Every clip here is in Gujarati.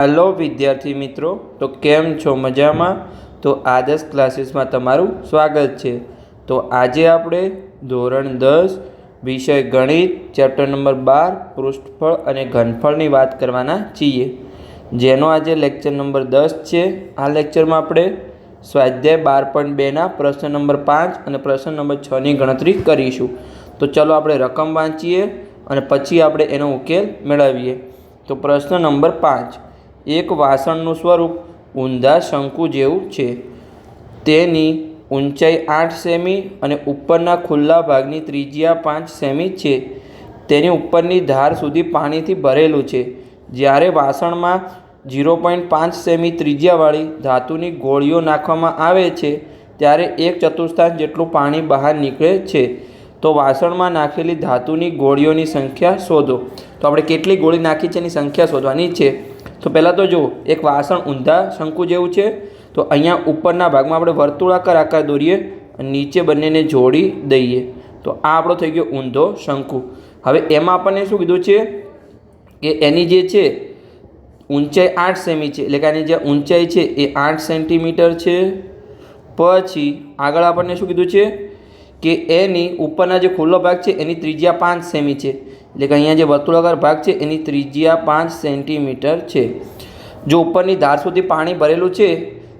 હેલો વિદ્યાર્થી મિત્રો, તો કેમ છો? મજામાં? તો આદર્શ ક્લાસીસમાં તમારું સ્વાગત છે। તો આજે આપણે ધોરણ 10 વિષય ગણિત ચેપ્ટર નંબર 12 પૃષ્ઠફળ અને ઘનફળની વાત કરવાના છીએ, જેનો આજે લેક્ચર નંબર 10 છે। આ લેક્ચરમાં આપણે સ્વાધ્યાય 12.2ના પ્રશ્ન નંબર 5 અને પ્રશ્ન નંબર 6ની ગણતરી કરીશું। તો ચલો આપણે રકમ વાંચીએ અને પછી આપણે એનો ઉકેલ મેળવીએ। તો પ્રશ્ન નંબર 5, એક વાસણનું સ્વરૂપ ઊંધા શંકુ જેવું છે। તેની ઊંચાઈ 8 સેમી અને ઉપરના ખુલ્લા ભાગની ત્રિજ્યા 5 સેમી છે। તેની ઉપરની ધાર સુધી પાણીથી ભરેલું છે। જ્યારે વાસણમાં 0.5 સેમી ત્રિજ્યાવાળી ધાતુની ગોળીઓ નાખવામાં આવે છે ત્યારે 1/4 જેટલું પાણી બહાર નીકળે છે। તો વાસણમાં નાખેલી ધાતુની ગોળીઓની સંખ્યા શોધો। તો આપણે કેટલી ગોળી નાખી છે એની સંખ્યા શોધવાની છે। તો પહેલાં તો જો એક વાસણ ઊંધા શંકુ જેવું છે, તો અહીંયા ઉપરના ભાગમાં આપણે વર્તુળાકાર આકાર દોરીએ અને નીચે બંનેને જોડી દઈએ। તો આ આપણો થઈ ગયો ઊંધો શંકુ। હવે એમાં આપણને શું કીધું છે કે એની જે છે ઊંચાઈ 8 સેમી છે, એટલે કે આની જે ઊંચાઈ છે એ 8 સેન્ટીમીટર છે। પછી આગળ આપણને શું કીધું છે કે એની ઉપરના જે ખુલ્લો ભાગ છે એની ત્રિજ્યા 5 સેમી છે, એટલે કે અહીંયા જે વર્તુળાકાર ભાગ છે એની ત્રિજ્યા 5 સેન્ટીમીટર છે। જો ઉપરની ધાર સુધી પાણી ભરેલું છે,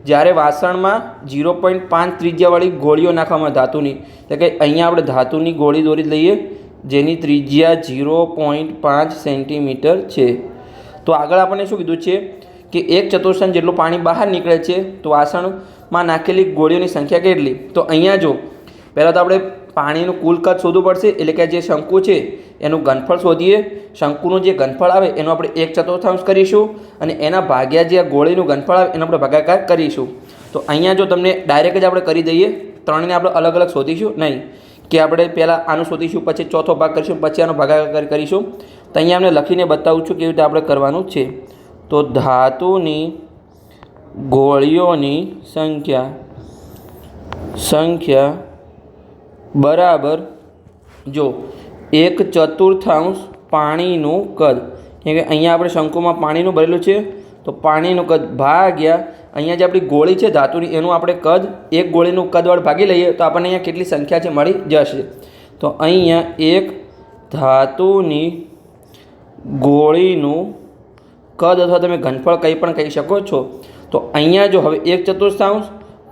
જ્યારે વાસણમાં 0.5 ત્રિજ્યાવાળી ગોળીઓ નાખવામાં ધાતુની, એટલે કે અહીંયા આપણે ધાતુની ગોળી દોરી લઈએ જેની ત્રિજ્યા 0.5 સેન્ટીમીટર છે। તો આગળ આપણને શું કીધું છે કે 1/4 જેટલું પાણી બહાર નીકળે છે, તો વાસણમાં નાખેલી ગોળીઓની સંખ્યા કેટલી? તો અહીંયા જો પહેલાં તો આપણે પાણીનું કુલ કદ શોધવું પડશે, એટલે કે જે શંકુ છે એનું ઘનફળ શોધીએ। શંકુનું જે ઘનફળ આવે એનું આપણે 1/4 કરીશું અને એના ભાગ્યા જે ગોળીનું ઘનફળ આવે એનો આપણે ભાગાકાર કરીશું। તો અહીંયા જો તમને ડાયરેક્ટ જ આપણે કરી દઈએ, ત્રણને આપણે અલગ અલગ શોધીશું નહીં, કે આપણે પહેલાં આનું શોધીશું, પછી ચોથો ભાગ કરીશું, પછી આનો ભાગાકાર કરીશું। તો અહીંયા આપણે લખીને બતાવું છું કેવી રીતે આપણે કરવાનું છે। તો ધાતુની ગોળીઓની સંખ્યા બરાબર જો 1/4 પાણીનું કદ, કેમ કે અહીંયા આપણે શંકુમાં પાણીનું ભરેલું છે, તો પાણીનું કદ ભાગ્યા અહીંયા જે આપણી ગોળી છે ધાતુની એનું આપણે કદ, એક ગોળીનું કદ વડે ભાગી લઈએ તો આપણને અહીંયા કેટલી સંખ્યા છે મળી જશે। તો અહીંયા એક ધાતુની ગોળીનું કદ અથવા તમે ઘનફળ કંઈ પણ કહી શકો છો। તો અહીંયા જો હવે 1/4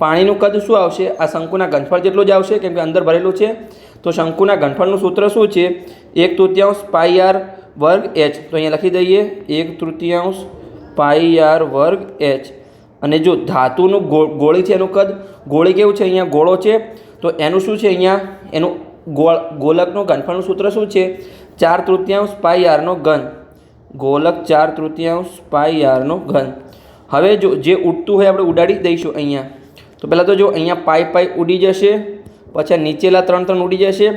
પાણીનું કદ શું આવશે? આ શંકુના ઘનફળ જેટલું જ આવશે, કેમ કે અંદર ભરેલું છે। તો શંકુના ઘનફળનું સૂત્ર શું છે? 1/3 પાઈ આર વર્ગ એચ। તો અહીંયા લખી દઈએ 1/3 પાઈ આર વર્ગ એચ। અને જો ધાતુનું ગોળી છે એનું કદ, ગોળી કેવું છે? અહીંયા ગોળો છે, તો એનું શું છે? અહીંયા એનું ગોલકનું ઘનફળનું સૂત્ર શું છે? 4/3 પાઈ આરનો ઘન। ગોલક 4/3 પાઈ આરનો ઘન। હવે જો જે ઉડતું હોય આપણે ઉડાડી દઈશું અહીંયા। તો પહેલાં તો જો અહીંયા પાઈ ઉડી જશે, પછી નીચેલા 3 ઉડી જશે।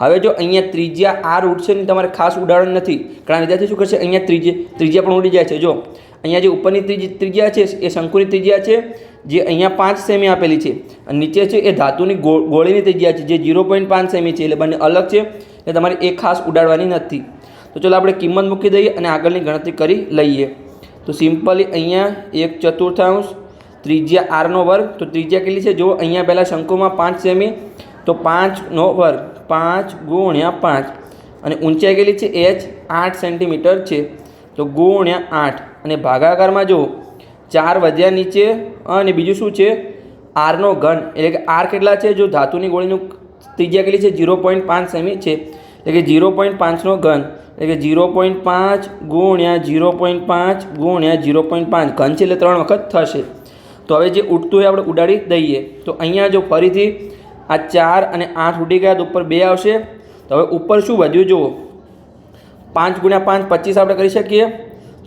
હવે જો અહીંયા ત્રિજ્યા આર ઉડશે ને, તમારે ખાસ ઉડાડવાનું નથી, ઘણા વિદ્યાર્થી શું કરશે અહીંયા ત્રિજ્યા પણ ઉડી જાય છે। જો અહીંયા જે ઉપરની ત્રિજ્યા છે એ શંકુની ત્રિજ્યા છે, જે અહીંયા 5 સેમી આપેલી છે, અને નીચે છે એ ધાતુની ગોળીની ત્રિજ્યા છે જે 0.5 સેમી છે, એટલે બંને અલગ છે, એટલે તમારે એ ખાસ ઉડાડવાની નથી। તો ચલો આપણે કિંમત મૂકી દઈએ અને આગળની ગણતરી કરી લઈએ। તો સિમ્પલી અહીંયા 1/4 ત્રિજ્યા આરનો વર્ગ, તો ત્રિજ્યા કેટલી છે? જો અહીંયા પહેલાં શંકુમાં 5 સેમી, તો 5નો વર્ગ 5 × 5, અને ઊંચાઈ કેટલી છે? એચ 8 સેન્ટીમીટર છે, તો × 8, અને ભાગાકારમાં જો 4 વધ્યા નીચે, અને બીજું શું છે? આરનો ઘન, એટલે કે આર કેટલા છે? જો ધાતુની ગોળીનું ત્રિજ્યા કેટલી છે? 0.5 સેમી છે, એટલે કે 0.5નો ઘન, એટલે કે 0.5 × 0.5 × 0.5 ઘન છે, એટલે 3 વખત થશે। તો હવે જે ઉડતું હોય આપણે ઉડાડી દઈએ। તો અહીંયા જો ફરીથી આ 4 અને 8 ઉડી ગયા, તો ઉપર 2 આવશે। તો હવે ઉપર શું વધ્યું? જુઓ 5 × 5 25 આપણે કરી શકીએ,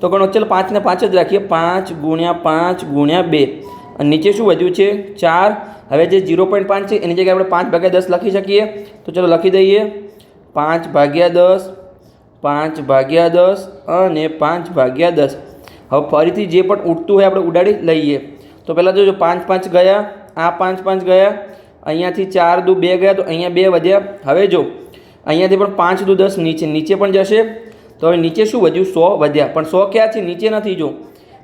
તો ગણો, ચાલો 5 ને 5 જ રાખીએ, 5 × 5 × 2, અને નીચે શું વધ્યું છે? 4। હવે જે 0.5 છે એની જગ્યાએ આપણે 5/10 લખી શકીએ, તો ચલો લખી દઈએ 5/10, 5/10 અને 5/10। હવે ફરીથી જે પણ ઉડતું હોય આપણે ઉડાડી લઈએ। તો પહેલાં તો જો 5 5 ગયા, આ 5 5 ગયા, અહીંયાથી 4 દુ 2 ગયા, તો અહીંયા 2 વધ્યા। હવે જો અહીંયાથી પણ 5 દુ 10 નીચે પણ જશે, તો હવે નીચે શું વધ્યું? 100 વધ્યા, પણ 100 ક્યાં છે? નીચે નથી। જો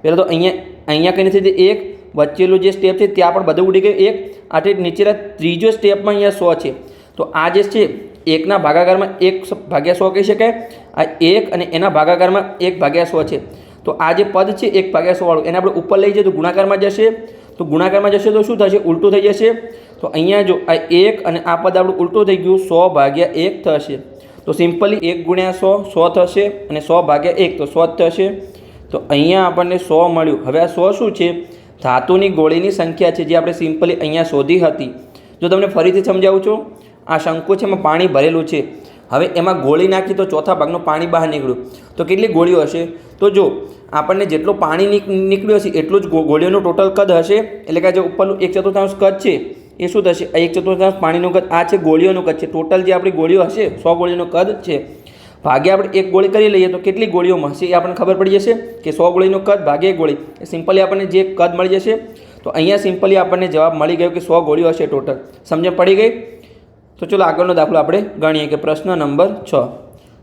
પહેલાં તો અહીંયા કંઈ નથી, એક વચ્ચેલું જે સ્ટેપ છે ત્યાં પણ બધું ઉડી ગયું 1, આથી નીચેના ત્રીજો સ્ટેપમાં અહીંયા 100 છે. તો આ જે છે 1ના ભાગાકારમાં 1/100 કહી શકાય. આ 1 અને એના ભાગાકારમાં 1/100 છે. તો આ જે પદ છે 1/100 વાળું એને આપણે ઉપર લઈ જઈએ તો ગુણાકારમાં જશે. તો ગુણાકારમાં જશે તો શું થશે? ઉલટું થઈ જશે. તો અહીંયા જો આ 1 અને આ પદ આપણું ઉલટું થઈ ગયું, 100/1 થશે. તો સિમ્પલી 1 × 100 100 થશે અને 100/1 તો 100 જ થશે. તો અહીંયા આપણને 100 મળ્યું. હવે આ 100 શું છે? ધાતુની ગોળીની સંખ્યા છે, જે આપણે સિમ્પલી અહીંયા શોધી હતી. જો તમને ફરીથી સમજાવું છું, આ શંકુ છે એમાં પાણી ભરેલું છે. હવે એમાં ગોળી નાખી તો ચોથા ભાગનું પાણી બહાર નીકળ્યું. તો કેટલી ગોળીઓ હશે? તો જો આપણને જેટલું પાણી નીકળ્યું હશે એટલું જ ગોળીઓનું ટોટલ કદ હશે. એટલે કે જે ઉપરનું 1/4 કદ છે એ શું થશે? આ 1/4 પાણીનું કદ, આ છે ગોળીઓનું કદ છે. ટોટલ જે આપણી ગોળીઓ હશે 100 ગોળીનું કદ છે. ભાગ્યા આપણે એક ગોળી કરી લઈએ તો કેટલી ગોળીઓ મળશે એ આપણને ખબર પડી જશે કે 100 ગોળીનું કદ ભાગ્યા એક ગોળી એ સિમ્પલી આપણને જે કદ મળી જશે. તો અહીંયા સિમ્પલી આપણને જવાબ મળી ગયો કે 100 ગોળીઓ હશે ટોટલ. સમજણ પડી ગઈ? તો ચલો આગળનો દાખલો આપણે ગણીએ કે પ્રશ્ન નંબર 6.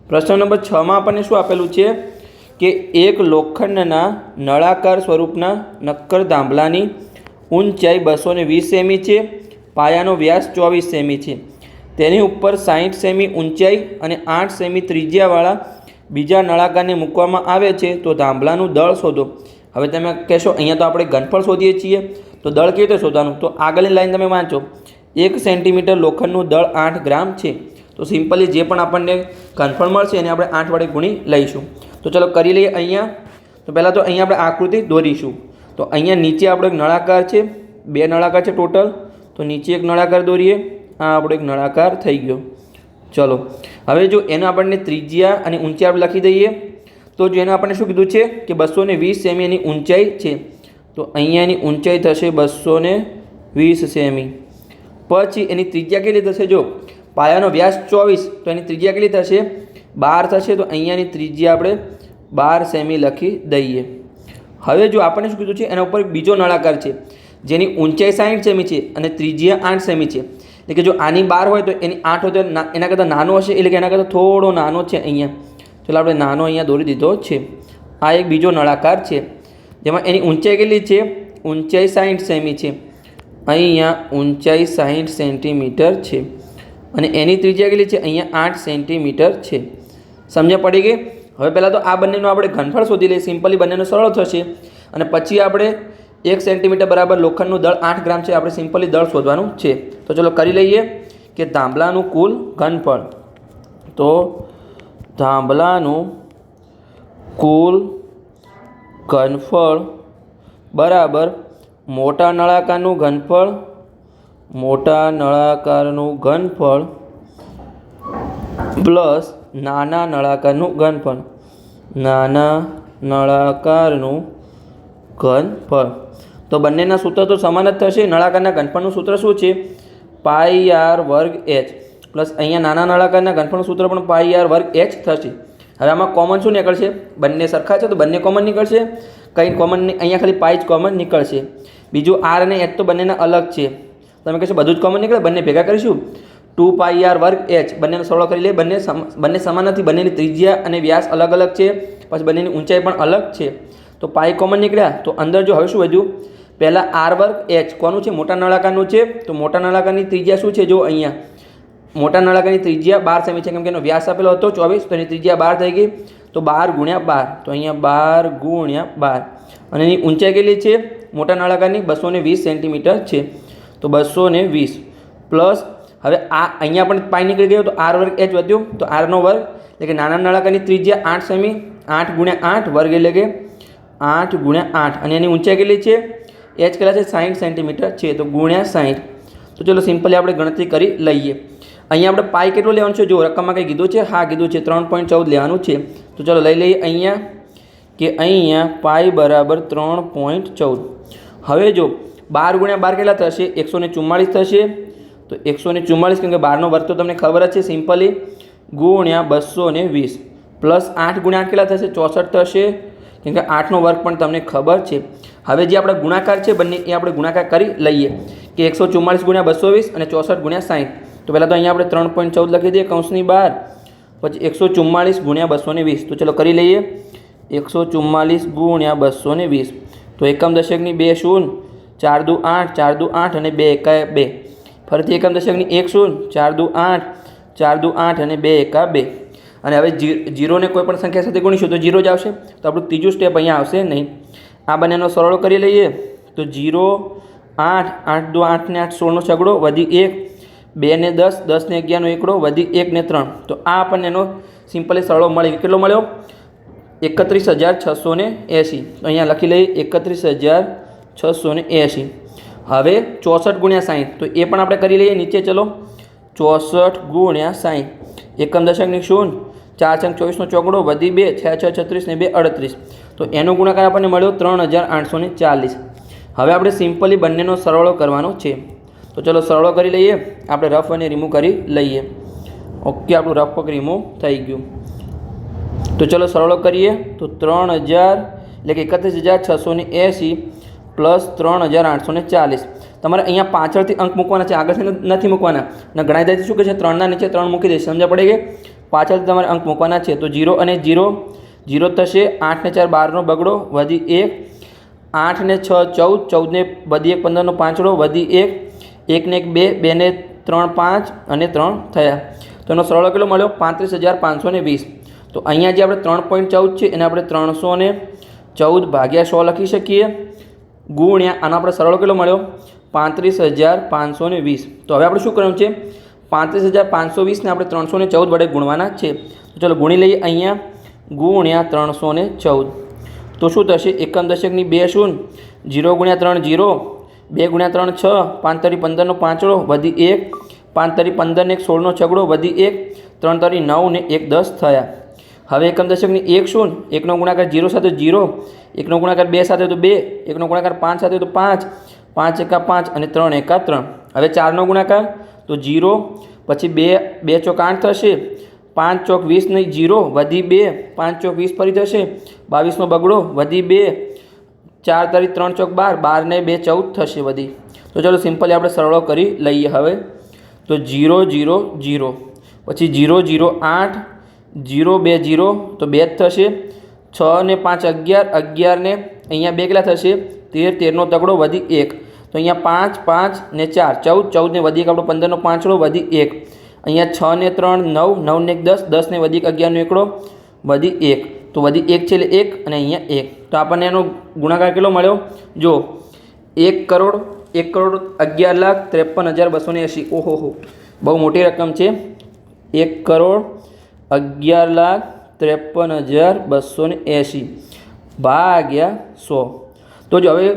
પ્રશ્ન નંબર 6માં આપણને શું આપેલું છે કે એક લોખંડના નળાકાર સ્વરૂપના નક્કર થાંભલાની ઊંચાઈ 220 સેમી છે, પાયાનો વ્યાસ 24 સેમી છે. તેની ઉપર 60 સેમી ઊંચાઈ અને 8 સેમી ત્રિજ્યાવાળા બીજા નળાકારને મૂકવામાં આવે છે. તો થાંભલાનું દળ શોધો. હવે તમે કહેશો અહીંયા તો આપણે ઘનફળ શોધીએ છીએ, તો દળ કેવી રીતે શોધવાનું? તો આગળની લાઈન તમે વાંચો, 1 સેન્ટીમીટર લોખંડનું દળ 8 ગ્રામ છે. તો સિમ્પલી જે પણ આપણને ઘનફળ મળશે એને આપણે 8 વડે ગુણી લઈશું. તો ચલો કરી લઈએ અહીંયા. તો પહેલાં તો અહીંયા આપણે આકૃતિ દોરીશું. તો અહીંયા નીચે આપણો એક નળાકાર છે, 2 નળાકાર છે ટોટલ. તો નીચે એક નળાકાર દોરીએ, આ આપણો એક નળાકાર થઈ ગયો. ચલો હવે જો એનો આપણને ત્રિજ્યા અને ઊંચાઈ આપણે લખી દઈએ. તો જો એનું આપણને શું કીધું છે કે 220 સેમી એની ઊંચાઈ છે. તો અહીંયા એની ઊંચાઈ થશે 220 સેમી. પછી એની ત્રિજ્યા કેટલી થશે? જો પાયાનો વ્યાસ 24, તો એની ત્રિજ્યા કેટલી થશે? 12 થશે. તો અહીંયાની ત્રિજ્યા આપણે 12 સેમી લખી દઈએ. હવે જો આપણને શું કીધું છે એના ઉપર બીજો નળાકાર છે જેની ઊંચાઈ 60 સેમી છે અને ત્રિજ્યા 8 સેમી છે. એટલે કે જો આની 12 હોય તો એની 8 હોય તો એના કરતાં નાનો હશે, એટલે કે એના કરતાં થોડો નાનો છે અહીંયા. ચાલો આપણે નાનો અહીંયા દોરી દીધો છે. આ એક બીજો નળાકાર છે જેમાં એની ઊંચાઈ કેટલી છે? ઊંચાઈ 60 સેમી છે. અહીંયા ઊંચાઈ 60 સેન્ટીમીટર છે અને એની ત્રિજ્યા કેટલી છે? અહીંયા 8 સેન્ટીમીટર છે. સમજણ પડી ગઈ? હવે પહેલાં તો આ બંનેનું આપણે ઘનફળ શોધી લઈએ. સિમ્પલી બંનેનું સરળ થશે અને પછી આપણે 1 સેન્ટીમીટર બરાબર લોખંડનું દળ 8 ગ્રામ છે, આપણે સિમ્પલી દળ શોધવાનું છે. તો ચલો કરી લઈએ કે થાંભલાનું કુલ ઘનફળ. તો થાંભલાનું કુલ ઘનફળ બરાબર મોટા નળાકારનું ઘનફળ પ્લસ નાના નળાકારનું ઘનફળ. તો બંનેના સૂત્ર તો સમાન જ થશે. નળાકારના ઘનફળનું સૂત્ર શું છે? πr² પ્લસ અહીંયા નાના નળાકારના ઘનફળનું સૂત્ર પણ πr² થશે. હવે આમાં કોમન શું નીકળશે? બંને સરખા છે તો બંને કોમન નીકળશે. કંઈ કોમન નહીં, અહીંયા ખાલી પાઈ જ કોમન નીકળશે. બીજું આર અને એચ તો બંનેના અલગ છે. તમે કહેશો બધું જ કોમન નીકળે, બંને ભેગા કરીશું 2πr²h. બંનેનો સરળ કરી લઈએ. બંને સમાન નથી, બંનેની ત્રિજ્યા અને વ્યાસ અલગ અલગ છે, પછી બંનેની ઊંચાઈ પણ અલગ છે. તો પાઈ કોમન નીકળ્યા. તો અંદર જો હવે શું વધ્યું? પહેલાં r²h કોનું છે? મોટા નળાકારનું છે. તો મોટા નળાકારની ત્રિજ્યા શું છે? જો અહીંયા મોટા નળાકારની ત્રિજ્યા 12 સેમી છે, કેમ કે એનો વ્યાસ આપેલો હતો 24, તો એની ત્રિજ્યા 12 થઈ ગઈ. તો 12 × 12, તો અહીંયા 12 × 12. અને એની ઊંચાઈ કેટલી છે મોટા નળાકારની? 220 સેન્ટીમીટર છે. તો 220 પ્લસ હવે આ અહીંયા પણ પાઈ નીકળી ગયો, તો r²h વધ્યું. તો r² એટલે કે નાના નળાકારની ત્રિજ્યા 8 સેમી, 8 × 8 વર્ગ એટલે કે 8 × 8. અને એની ઊંચાઈ કેટલી છે? h કેટલા છે? 60 સેન્ટીમીટર છે. તો × 60. તો ચલો સિમ્પલી આપણે ગણતરી કરી લઈએ. અહીંયા આપણે પાઈ કેટલું લેવાનું છે? જો રકમમાં કંઈ કીધું છે? હા કીધું છે, 3.14 લેવાનું છે. તો ચલો લઈ લઈએ અહીંયા કે અહીંયા પાઈ બરાબર 3.14. હવે જો 12 × 12 કેટલા થશે? 144 થશે. તો 144 કેમ કે 12નો વર્ગ તો તમને ખબર જ છે, સિમ્પલી × 220 પ્લસ 8 × 8 કેટલા થશે? 64 થશે, કેમ કે 8નો વર્ગ પણ તમને ખબર છે. હવે જે આપણા ગુણાકાર છે બંને એ આપણે ગુણાકાર કરી લઈએ કે 144 × 220 અને 64 × 60. તો પહેલાં તો અહીંયા આપણે 3.14 લખી દઈએ કૌંસની બહાર, પછી 144 × 220. તો ચલો કરી લઈએ 144 ગુણ્યા 220. તો એકમ દશકની 2 શૂન્ય, 4 દુ 8, 4 દુ 8 અને 2 એકા 2. ફરીથી એકમ દશકની 1 શૂન્ય, 4 દુ 8, 4 દુ 8 અને 2 એકા 2. અને હવે જીરોને કોઈ પણ સંખ્યા સાથે ગુણીશું તો 0 જ આવશે. તો આપણું ત્રીજું સ્ટેપ અહીંયા આવશે નહીં. આ બંનેનો સરળ કરી લઈએ તો 0, 8, 8 દુ 8 ને 8, 16નો છગડો વધી 1, 2 ને 10, 10 ને 11નો એકડો વધી 1 ને 3. તો આ આપણને એનો સિમ્પલી સરળો મળી. કેટલો મળ્યો? 31,680. તો અહીંયા લખી લઈએ 31,680. હવે 64 ગુણ્યા 60, તો એ પણ આપણે કરી લઈએ નીચે. ચલો 64 ગુણ્યા 60. એકમ દશકની શૂન્ય, 4 છંગ 24નો ચોકડો વધી 2, 6 6 36 ને 2 38. તો એનો ગુણાકાર આપણને મળ્યો 3,840. હવે આપણે સિમ્પલી બંનેનો સરળો કરવાનો છે. તો ચલો સરળો કરી લઈએ. આપણે રફ અને રિમૂવ કરી લઈએ. ઓકે, આપણું રફ પગ રિમૂવ થઈ ગયું. તો ચલો સરળો કરીએ. તો 3000 એટલે કે 31,680 પ્લસ 3,840. તમારે અહીંયા પાછળથી અંક મૂકવાના છે, આગળથી નથી મૂકવાના. અને ઘણા દાખલા શું કહે છે, 3ના નીચે 3 મૂકી દઈશ. સમજ પડે કે પાછળથી તમારે અંક મૂકવાના છે. તો 0 અને 0 0 થશે. 8 ને 4 12નો બગડો વધી 1, 8 ને 6 14, 14 ને વધી 1 15નો પાંચડો વધી 1, 1 ને 1 2, 2 ને 3 5 અને 3 થયા. તો એનો સરળ કેટલો મળ્યો? 35,520. તો અહીંયા જે આપણે 3.14 છે એને આપણે 314 ભાગ્યા 100 લખી શકીએ, ગુણ્યા આનો આપણે સરળ કેટલો મળ્યો? 35,520. તો હવે આપણે શું કરવાનું છે? 35,520 ને આપણે 314 વડે ગુણવાના છે. તો ચલો ગુણી લઈએ. અહીંયા ગુણ્યા 314. તો શું થશે? એકમ દશકની 2 શૂન્ય, 0 ગુણ્યા 3 0, 2 ગુણ્યા 3 6, 5 તરી 15નો પાંચડો વધી 1, 5 તરી 15 ને 16નો છગડો વધી 1, 3 તરી 9 ને 1 10 થયા. હવે એકમ દશકની 1 શૂન્ય, 1નો ગુણાકાર 0 સાથે 0, 1નો ગુણાકાર 2 સાથે તો 2, 1નો ગુણાકાર 5 સાથે તો 5, 5 એકા 5 અને 3 એકા 3. હવે 4નો ગુણાકાર તો 0, પછી 2 ચોક 8 થશે, 5 ચોક 20 નહીં 0 વધી 2, 5 ચોક 20 ફરી થશે, 22નો બગડો વધી 2, 4 તરી 3 ચોક 12, 12 ને 2 14 થશે વધી. તો ચલો સિમ્પલી આપણે સરળો કરી લઈએ. હવે તો 0 0 0, પછી 0 0 8, 0 2 0 તો 2 જ થશે, 6 ને 5 11, 11 ને અહીંયા 2 કેટલા થશે? 13, 13નો તગડો વધી 1. તો અહીંયા 5 5 ને 4 14, 14 ને વધી 1 આપણો 15નો પાંચડો વધી 1. અહીંયા 6 ને 3 9, 9 ને 1 10, 10 ને વધી 11નો એકડો વધી 1. તો વધી 1 છે એટલે 1 અને અહીંયા 1. તો આપણને એનો ગુણાકાર કેટલો મળ્યો? જો 1 કરોડ 11,53,280. ઓહો, બહુ મોટી રકમ છે. 1,11,53,280 ભાગ્યા 100. તો જો હવે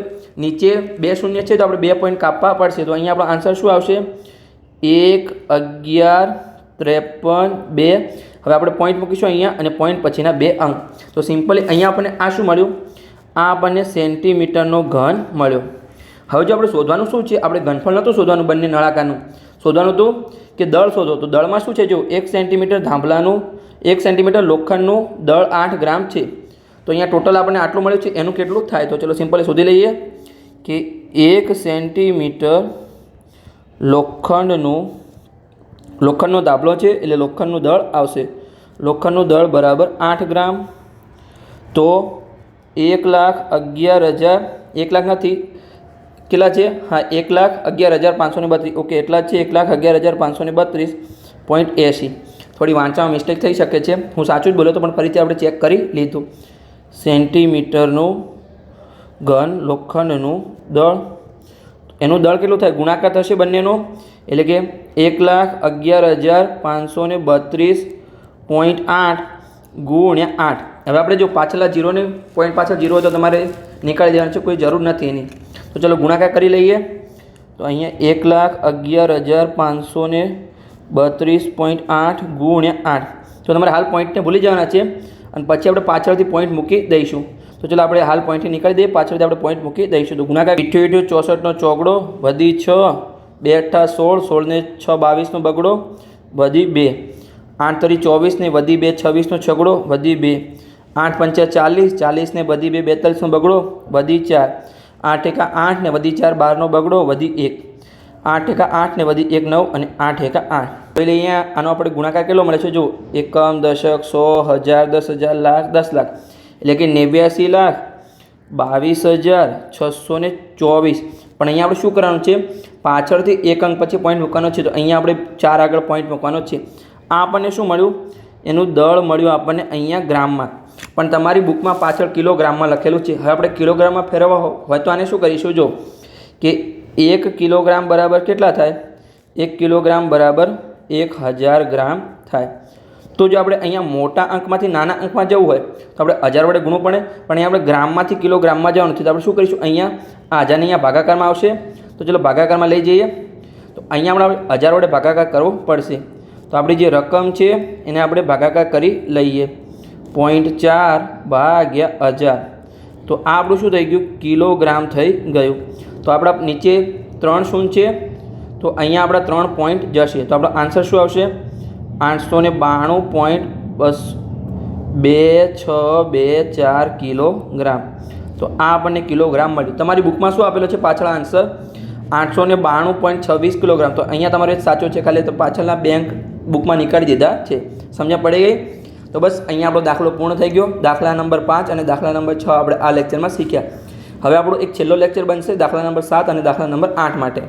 નીચે 2 શૂન્ય છે તો આપણે 2 પોઈન્ટ કાપવા પડશે. તો અહીંયા આપણો આન્સર શું આવશે? 1,11,53,2. હવે આપણે પોઈન્ટ મૂકીશું અહીંયા અને પોઈન્ટ પછીના 2 અંક. તો સિમ્પલી અહીંયા આપણને આ શું મળ્યું? આ આપણને સેન્ટીમીટરનો ઘન મળ્યો. હવે જો આપણે શોધવાનું શું છે? આપણે ઘનફળ નહોતું શોધવાનું, બંને નળાકારનું શોધવાનું હતું કે દળ શોધો. તો દળમાં શું છે? જો 1 સેન્ટીમીટર ધાંભલાનું, 1 સેન્ટીમીટર લોખંડનું દળ 8 ગ્રામ છે. તો અહીંયા ટોટલ આપણને આટલું મળ્યું છે. એનું કેટલું થાય? તો ચલો સિમ્પલી શોધી લઈએ કે 1 સેન્ટીમીટર લોખંડનો ધાબળો છે એટલે લોખંડનું દળ આવશે. લોખંડનું દળ બરાબર 8 ગ્રામ. તો 1,11,000, 1 લાખ નથી, કેટલા છે? હા, 1,11,532. ઓકે, એટલા જ છે. 1,11,532.80. થોડી વાંચવામાં મિસ્ટેક થઈ શકે છે. હું સાચું જ બોલ્યો તો પણ ફરીથી આપણે ચેક કરી લીધું. સેન્ટીમીટરનું ઘન લોખંડનું દળ, એનું દળ કેટલું થાય? ગુણાકાર થશે બંનેનો, એટલે કે 1,11,532.8 ગુણ્યા 8. હવે આપણે જો પાછળના 0ને પોઈન્ટ પાછળ 0 તો તમારે નીકાળી દેવાનું છે, કોઈ જરૂર નથી એની. તો ચલો ગુણાકાર કરી લઈએ. તો અહીંયા 1,11,532.8 ગુણ્યા 8. તો તમારે હાલ પોઈન્ટને ભૂલી જવાના છે અને પછી આપણે પાછળથી પોઈન્ટ મૂકી દઈશું. તો ચલો આપણે હાલ પોઈન્ટથી નીકાળી દઈએ, પાછળથી આપણે પોઈન્ટ મૂકી દઈશું. તો ગુણાકાર 64નો ચોગડો વધી 6, 2 8 16, 16 ને 6 22નો બગડો વધી 2, 8 તરી 24 ને વધી 2 26નો છગડો વધી 2, 8 પંચા 40, 40 ને વધી 2 42નો બગડો વધી 4, 8 એકા 8 ને વધી 4 12નો બગડો વધી 1, 8 એકા 8 ને વધી 1 9 અને 8 એકા 8. એટલે અહીંયા આનો આપણે ગુણાકાર કેટલો મળે છે? જો એકમ, દશક, 100, 1000, 10,000, લાખ, 10 લાખ. એટલે કે 89,22,624. પણ અહીંયા આપણે શું કરવાનું છે, પાછળથી એક અંક પછી પોઈન્ટ મૂકવાનો છે. તો અહીંયા આપણે 4 આગળ પોઈન્ટ મૂકવાનો છે. આ આપણને શું મળ્યું, એનું દળ મળ્યું આપણને અહીંયા ગ્રામમાં, પણ તમારી બુકમાં પાછળ કિલોગ્રામમાં લખેલું છે. હવે આપણે કિલોગ્રામમાં ફેરવવા હોય તો આને શું કરીશું, જો કે 1 કિલોગ્રામ બરાબર કેટલા થાય, 1 કિલોગ્રામ બરાબર 1000 ગ્રામ થાય. તો જો આપણે અહીંયા મોટા અંકમાંથી નાના અંકમાં જવું હોય તો આપણે 1000 વડે ગુણવું પડે, પણ અહીંયા આપણે ગ્રામમાંથી કિલોગ્રામમાં જવાનું છે. તો આપણે શું કરીશું, અહીંયા આ 1000 અહીંયા ભાગાકારમાં આવશે. તો ચલો ભાગાકારમાં લઈ જઈએ. તો અહીંયા આપણે 1000 વડે ભાગાકાર કરવો પડશે. તો આપણી જે રકમ છે એને આપણે ભાગાકાર કરી લઈએ. 0.4 ભાગ્યા 1000. તો આ આપણું શું થઈ ગયું, કિલોગ્રામ થઈ ગયું. તો આપણા નીચે 3 શૂન્ય છે, તો અહીંયા આપણા 3 પોઈન્ટ જશે. તો આપણો આન્સર શું આવશે, 892.2624 કિલોગ્રામ. તો આ આપણને કિલોગ્રામ મળ્યું. તમારી બુકમાં શું આપેલો છે પાછળ આન્સર, 892.26 કિલોગ્રામ. તો અહીંયા તમારો એ સાચો છે, ખાલી તો પાછળના બેંક બુકમાં નીકાળી દીધા છે. સમજ્યા પડી ગઈ? તો બસ અહીંયા આપણો દાખલો પૂર્ણ થઈ ગયો. દાખલા નંબર 5 અને દાખલા નંબર 6 આપણે આ લેક્ચરમાં શીખ્યા. હવે આપણો એક છેલ્લો લેક્ચર બનશે દાખલા નંબર 7 અને દાખલા નંબર 8 માટે.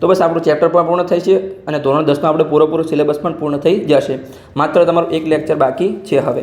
તો બસ આપણું ચેપ્ટર પણ પૂર્ણ થઈ છે અને ધોરણ 10નો આપણે પૂરેપૂરો સિલેબસ પણ પૂર્ણ થઈ જશે. માત્ર તમારું એક લેક્ચર બાકી છે હવે.